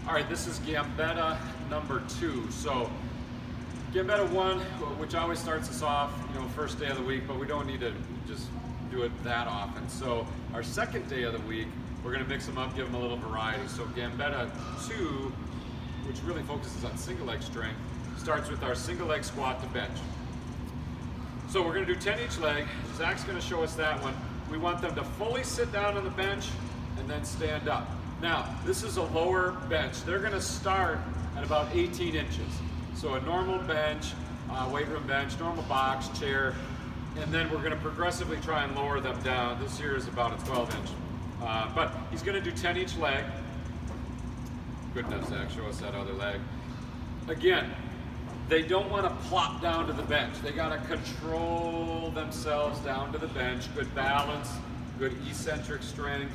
All right, this is Gambetta number 2. So Gambetta 1, which always starts us off, first day of the week, but we don't need to just do it that often. So our second day of the week, we're gonna mix them up, give them a little variety. So Gambetta 2, which really focuses on single leg strength, starts with our single leg squat to bench. So we're gonna do 10 each leg. Zach's gonna show us that one. We want them to fully sit down on the bench and then stand up. Now, this is a lower bench. They're gonna start at about 18 inches. So a normal bench, weight room bench, normal box, chair, and then we're gonna progressively try and lower them down. This here is about a 12 inch. But he's gonna do 10 each leg. Good enough, Zach, show us that other leg. Again, they don't wanna plop down to the bench. They gotta control themselves down to the bench. Good balance, good eccentric strength,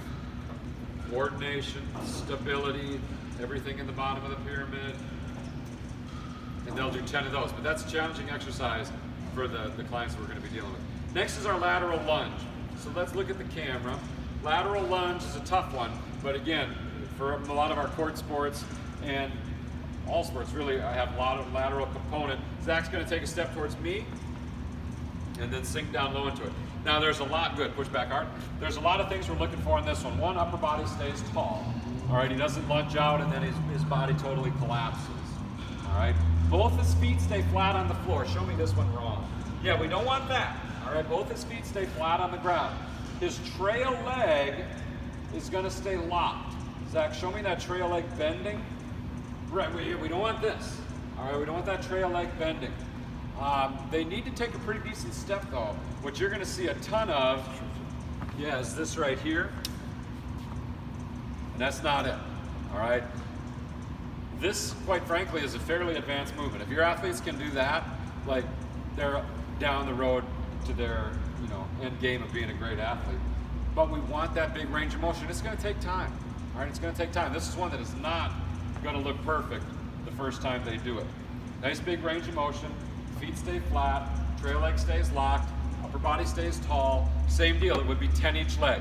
coordination, stability, everything in the bottom of the pyramid. And they'll do 10 of those, but that's a challenging exercise for the clients we're gonna be dealing with. Next is our lateral lunge. So let's look at the camera. Lateral lunge is a tough one, but again, for a lot of our court sports and all sports really, I have a lot of lateral component. Zach's gonna take a step towards me and then sink down low into it. Now there's a lot, good, push back hard. There's a lot of things we're looking for in this one. One, upper body stays tall. All right, he doesn't lunge out and then his body totally collapses. All right, both his feet stay flat on the floor. Show me this one wrong. Yeah, we don't want that. All right, both his feet stay flat on the ground. His trail leg is gonna stay locked. Zach, show me that trail leg bending. Right, we don't want this. All right, we don't want that trail leg bending. They need to take a pretty decent step though. What you're gonna see a ton of, is this right here. And that's not it, all right? This, quite frankly, is a fairly advanced movement. If your athletes can do that, like they're down the road to their end game of being a great athlete. But we want that big range of motion. It's gonna take time, all right? It's gonna take time. This is one that is not gonna look perfect the first time they do it. Nice big range of motion, feet stay flat, trail leg stays locked, upper body stays tall. Same deal, it would be 10 each leg.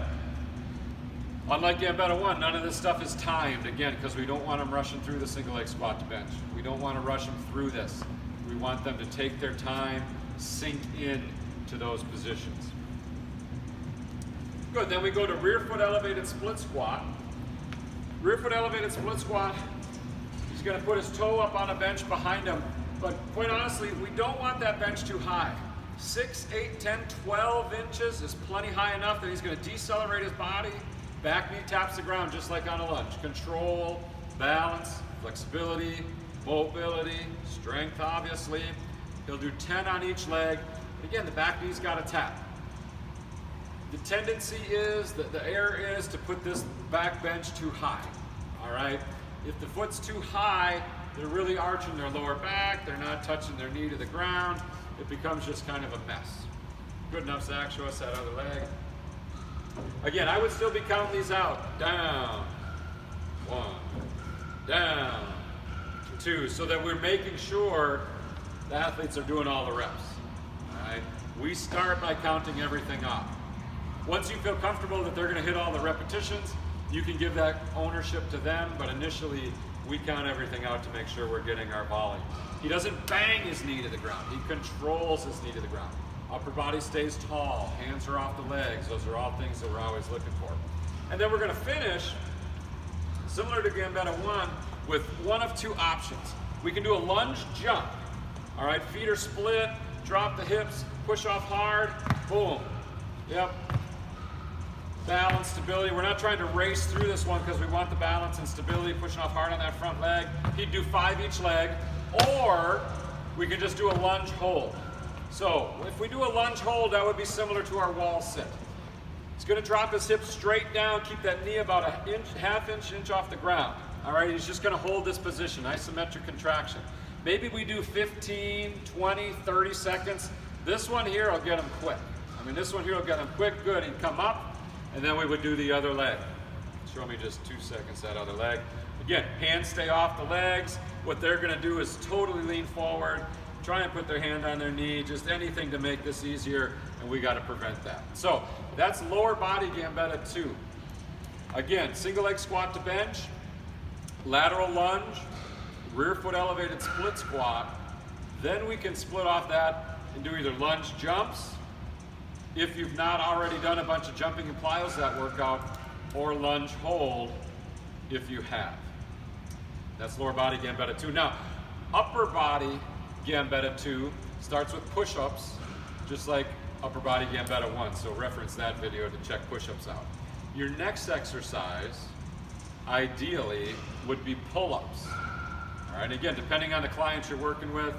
Unlike Gambetta 1, none of this stuff is timed, again, because we don't want them rushing through the single leg squat to bench. We don't want to rush them through this. We want them to take their time, sink in to those positions. Good, then we go to rear foot elevated split squat. Rear foot elevated split squat, he's gonna put his toe up on a bench behind him, but quite honestly, we don't want that bench too high. 6, 8, 10, 12 inches is plenty high enough that he's gonna decelerate his body. Back knee taps the ground just like on a lunge. Control, balance, flexibility, mobility, strength obviously. He'll do 10 on each leg. Again, the back knee's gotta tap. The tendency is, the error is to put this back bench too high, all right? If the foot's too high, they're really arching their lower back, they're not touching their knee to the ground, it becomes just kind of a mess. Good enough, Zach, show us that other leg. Again, I would still be counting these out. Down, 1, down, 2, so that we're making sure the athletes are doing all the reps, all right? We start by counting everything off. Once you feel comfortable that they're gonna hit all the repetitions, you can give that ownership to them, but initially, we count everything out to make sure we're getting our volume. He doesn't bang his knee to the ground, he controls his knee to the ground. Upper body stays tall, hands are off the legs. Those are all things that we're always looking for. And then we're gonna finish, similar to Gambetta 1, with one of two options. We can do a lunge jump. All right, feet are split, drop the hips, push off hard, boom. Yep. Balance, stability. We're not trying to race through this one because we want the balance and stability, pushing off hard on that front leg. He'd do 5 each leg, or we could just do a lunge hold. So if we do a lunge hold, that would be similar to our wall sit. He's gonna drop his hips straight down, keep that knee about a inch, half inch off the ground. All right, he's just gonna hold this position, isometric contraction. Maybe we do 15, 20, 30 seconds. This one here will get him quick. This one here will get him quick, good. He'd come up, and then we would do the other leg. Show me just 2 seconds, that other leg. Again, hands stay off the legs. What they're gonna do is totally lean forward, try and put their hand on their knee, just anything to make this easier, and we gotta prevent that. So that's lower body Gambetta 2. Again, single leg squat to bench, lateral lunge, rear foot elevated split squat. Then we can split off that and do either lunge jumps, if you've not already done a bunch of jumping and plyos that workout, or lunge hold if you have. That's lower body Gambetta 2. Now, upper body Gambetta 2 starts with push-ups, just like upper body Gambetta 1. So reference that video to check push-ups out. Your next exercise, ideally, would be pull-ups. All right, again, depending on the client you're working with,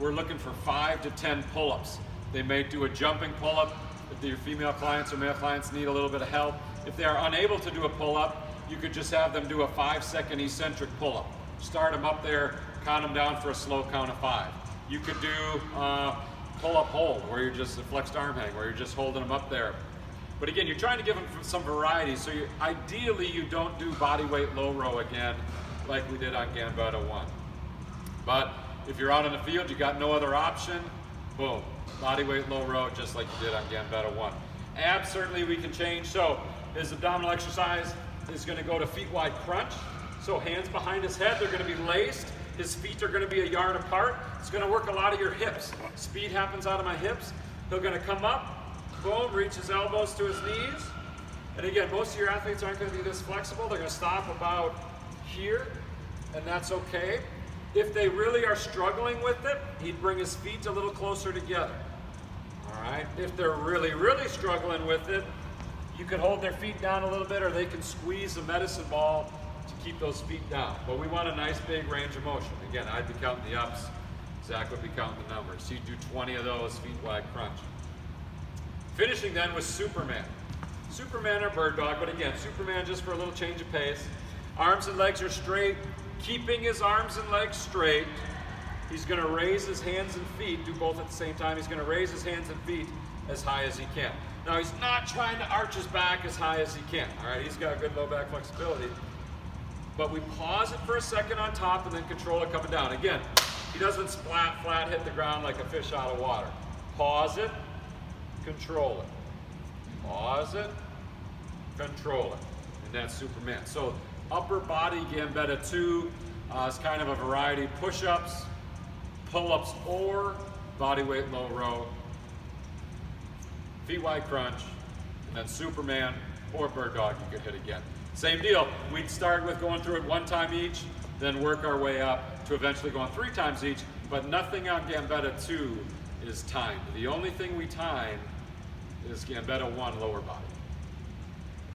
we're looking for 5 to 10 pull-ups. They may do a jumping pull-up if your female clients or male clients need a little bit of help. If they are unable to do a pull-up, you could just have them do a 5-second eccentric pull-up. Start them up there, count them down for a slow count of 5. You could do pull-up hold, where you're just a flexed arm hang, where you're just holding them up there. But again, you're trying to give them some variety, so ideally you don't do body weight low row again, like we did on Gambetta 1. But if you're out in the field, you got no other option, boom, body weight low row, just like you did on Gambetta 1. Abs, certainly we can change. So his abdominal exercise is going to go to feet wide crunch. So hands behind his head, they're going to be laced. His feet are going to be a yard apart. It's going to work a lot of your hips. Speed happens out of my hips. He's going to come up, boom, reach his elbows to his knees. And again, most of your athletes aren't going to be this flexible. They're going to stop about here, and that's okay. If they really are struggling with it, he'd bring his feet a little closer together. All right. If they're really, really struggling with it, you can hold their feet down a little bit, or they can squeeze a medicine ball to keep those feet down. But we want a nice big range of motion. Again, I'd be counting the ups. Zach would be counting the numbers. So you do 20 of those feet wide crunch. Finishing then with Superman. Superman or bird dog, but again, Superman just for a little change of pace. Arms and legs are straight. Keeping his arms and legs straight, he's going to raise his hands and feet, do both at the same time. He's going to raise his hands and feet as high as he can. Now, he's not trying to arch his back as high as he can. All right, he's got good low back flexibility. But we pause it for a second on top and then control it coming down. Again, he doesn't splat flat hit the ground like a fish out of water. Pause it, control it. Pause it, control it. And that's Superman. So upper body Gambetta 2 is kind of a variety. Push-ups, pull-ups, or body weight low row. Feet wide crunch, and then Superman or bird dog you could hit again. Same deal. We'd start with going through it 1 time each, then work our way up to eventually going 3 times each, but nothing on Gambetta 2 is timed. The only thing we time is Gambetta 1 lower body.